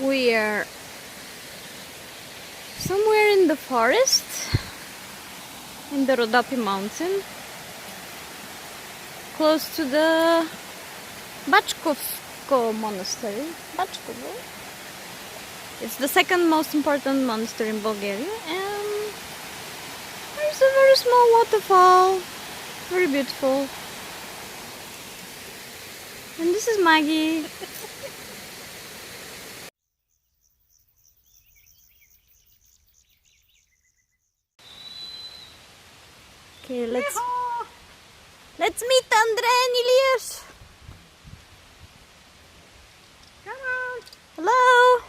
We are somewhere in the forest, in the Rodopi mountain, close to the Bachkovski Monastery. Bachkovo. It's the second most important monastery in Bulgaria, and there's a very small waterfall, very beautiful. And this is Maggie. Okay, let's meet André and Elias. Come on. Hello.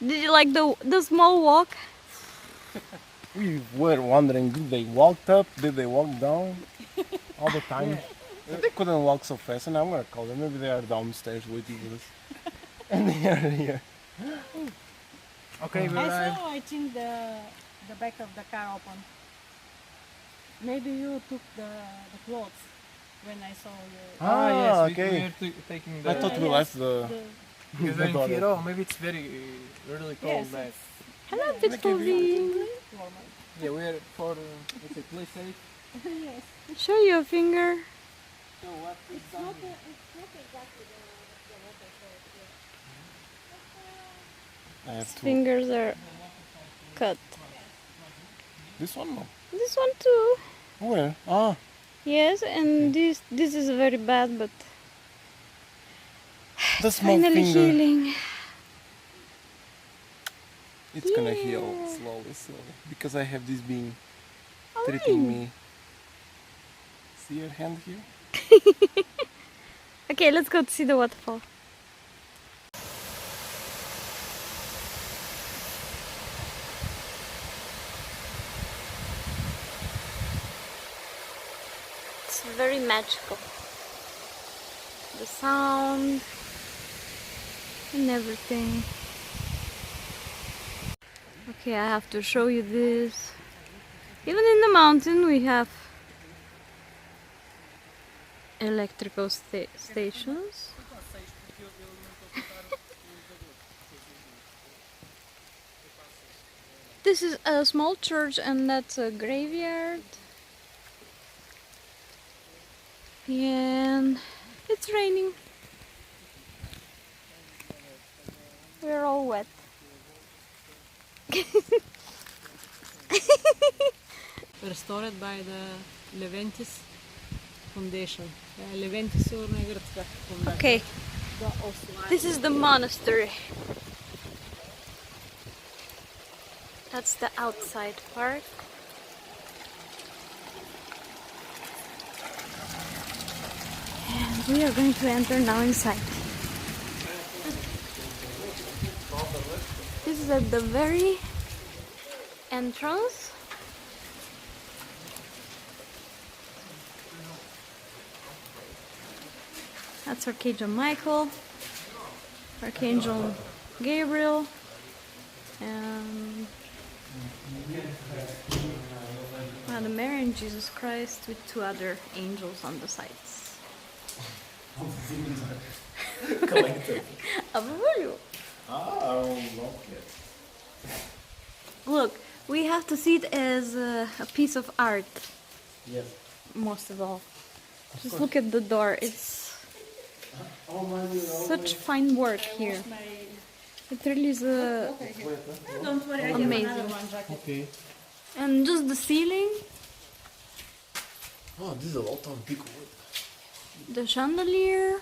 Did you like the small walk? We were wondering, did they walk up, did they walk down all the time? Yeah. They couldn't walk so fast, and I'm gonna call them. Maybe they are downstairs waiting for us. And they are here. Okay, I think the back of the car open. Maybe you took the clothes when I saw you. Yes, we okay. are taking the... I thought we left the... Because the we're in door here, open. oh, maybe it's very, really cold Yes, back. Hello, beautiful view. Yeah, we're for, let's say, play safe. Yes. Show your finger. So what is It's not exactly the waterfall here. I have to... Fingers are cut. This one? No. This one too. Where? Ah, Yes, and this is very bad, but the small finally finger. healing. It's gonna heal Yeah. slowly, because I have this being Oh, treating me. See your hand here? Okay, let's go to see the waterfall. It's very magical. The sound and everything. Okay, I have to show you this. Even in the mountain we have electrical stations. This is a small church and that's a graveyard. And it's raining. We're all wet. Restored by the Leventis Foundation. Leventis е гръцка фундация. Okay, this is the monastery. That's the outside part. And we are going to enter now inside. This is at the very entrance. That's Archangel Michael, Archangel Gabriel, and Mother Mary and Jesus Christ with two other angels on the sides. Look, we have to see it as a piece of art. Yes. Most of all. Just look at the door. It's such fine work here. It really is amazing. Okay. And just the ceiling, Oh, this is a lot of big wood. the chandelier.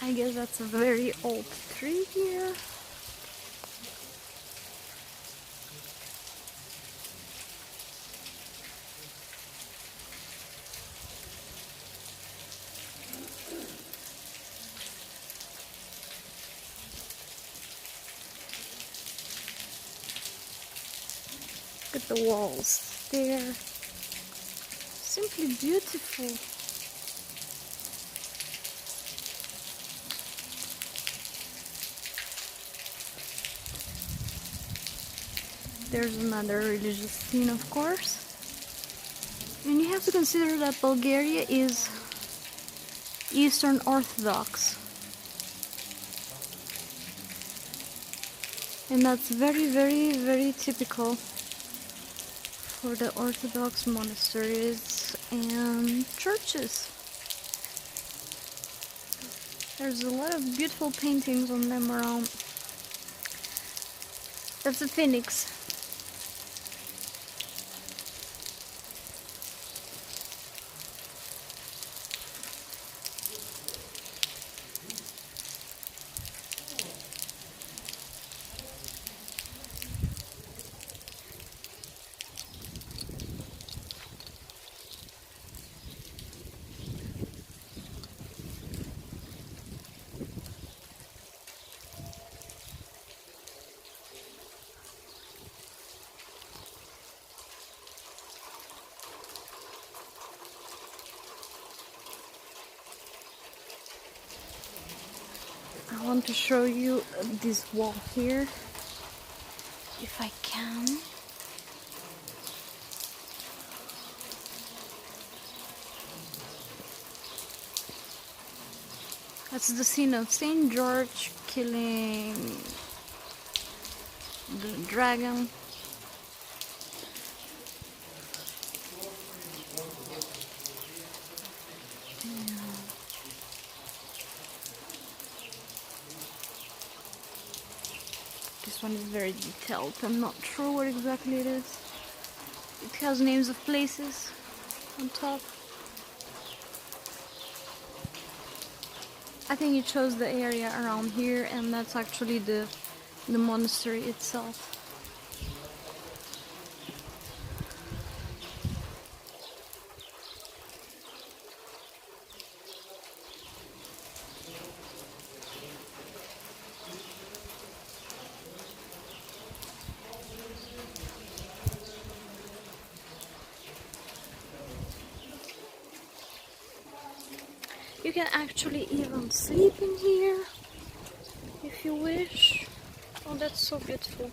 I guess that's a very old tree here. Look at the walls. They're simply beautiful. There's another religious scene, of course. And you have to consider that Bulgaria is Eastern Orthodox. And that's very, very, very typical for the Orthodox monasteries and churches. There's a lot of beautiful paintings on them around. That's the phoenix. I want to show you this wall here, if I can. That's the scene of Saint George killing the dragon. This one is very detailed. I'm not sure what exactly it is. It has names of places on top. I think it shows the area around here, and that's actually the monastery itself. You can actually even sleep in here if you wish. Oh, that's so beautiful.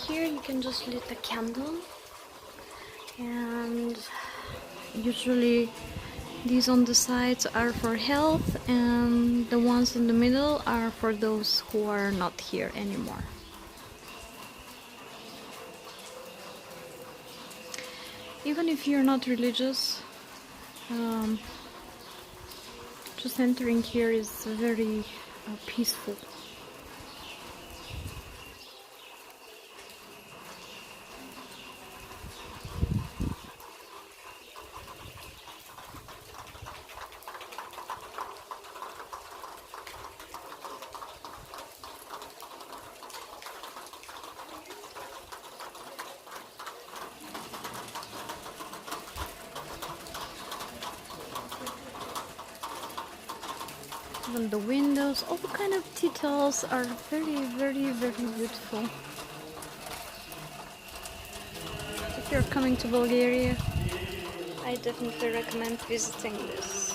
Here you can just lit a candle, and usually these on the sides are for health, and the ones in the middle are for those who are not here anymore. Even if you're not religious, just entering here is very peaceful. Even the windows, all kind of details are very, very, very beautiful. If you're coming to Bulgaria, I definitely recommend visiting this.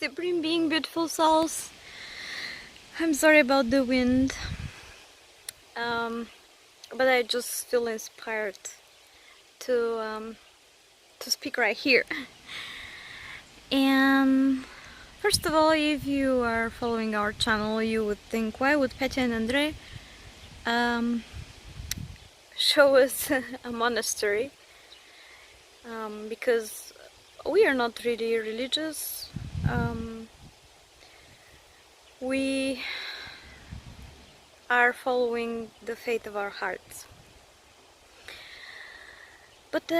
Supreme Being, beautiful souls. I'm sorry about the wind, but I just feel inspired to speak right here. And first of all, if you are following our channel, you would think, why would Petya and André show us a monastery? Because we are not really religious. We are following the faith of our hearts. But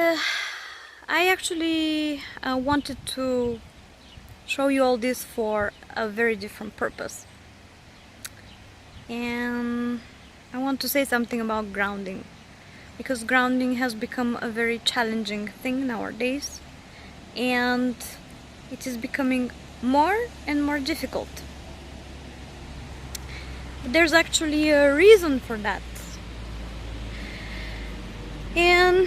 I actually wanted to show you all this for a very different purpose. And I want to say something about grounding, because grounding has become a very challenging thing nowadays, and it is becoming more and more difficult. But there's actually a reason for that. And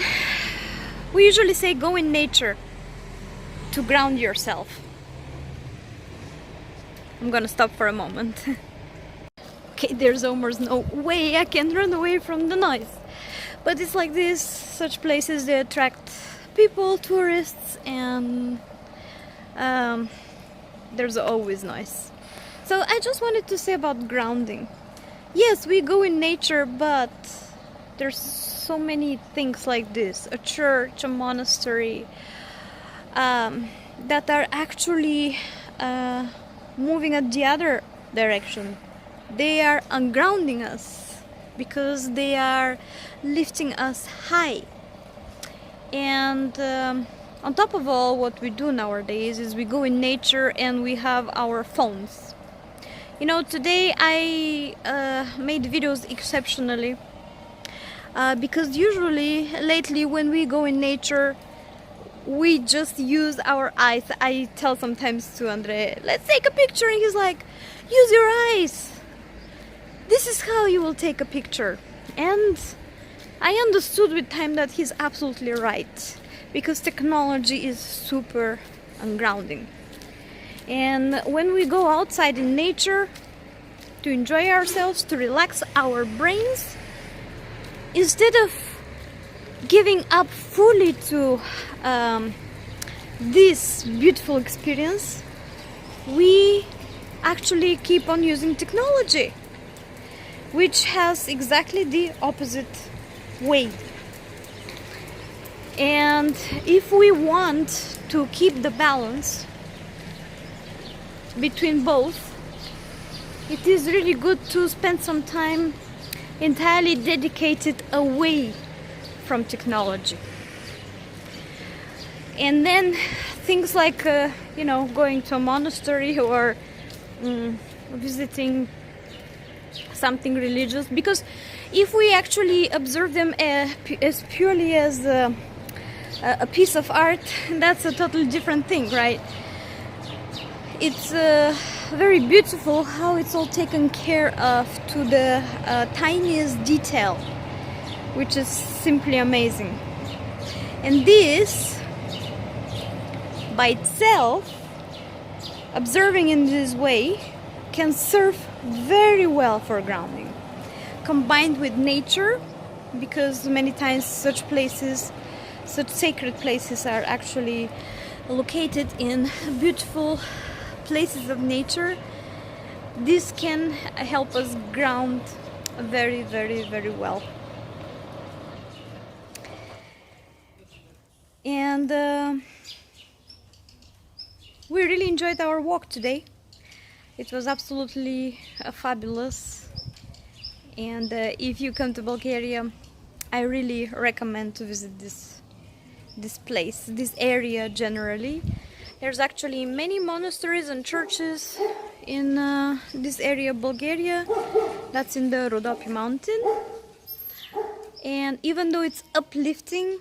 we usually say go in nature to ground yourself. I'm gonna stop for a moment. Okay, there's almost no way I can run away from the noise. But it's like this, such places, they attract people, tourists, and there's always noise. So I just wanted to say about grounding. Yes, we go in nature, but there's so many things like this. A church, a monastery, that are actually moving at the other direction. They are ungrounding us because they are lifting us high. And on top of all, what we do nowadays is we go in nature and we have our phones. You know, today I made videos exceptionally because usually lately when we go in nature we just use our eyes. I tell sometimes to André, let's take a picture, and he's like, use your eyes. This is how you will take a picture. And I understood with time that he's absolutely right, because technology is super ungrounding. And when we go outside in nature to enjoy ourselves, to relax our brains, instead of giving up fully to this beautiful experience, we actually keep on using technology, which has exactly the opposite way. And if we want to keep the balance between both, it is really good to spend some time entirely dedicated away from technology. And then things like you know, going to a monastery or visiting something religious, because if we actually observe them as purely as a piece of art, that's a totally different thing, right? It's very beautiful how it's all taken care of to the tiniest detail, which is simply amazing. And this by itself, observing in this way, can serve very well for grounding, combined with nature, because many times such places, such sacred places, are actually located in beautiful places of nature. This can help us ground very, very, very well. And we really enjoyed our walk today. It was absolutely fabulous. And if you come to Bulgaria, I really recommend to visit this place, this area generally. There's actually many monasteries and churches in this area of Bulgaria. That's in the Rodopi mountain. And even though it's uplifting,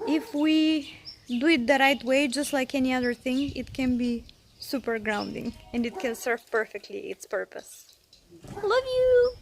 if we do it the right way, just like any other thing, it can be super grounding and it can serve perfectly its purpose. Love you!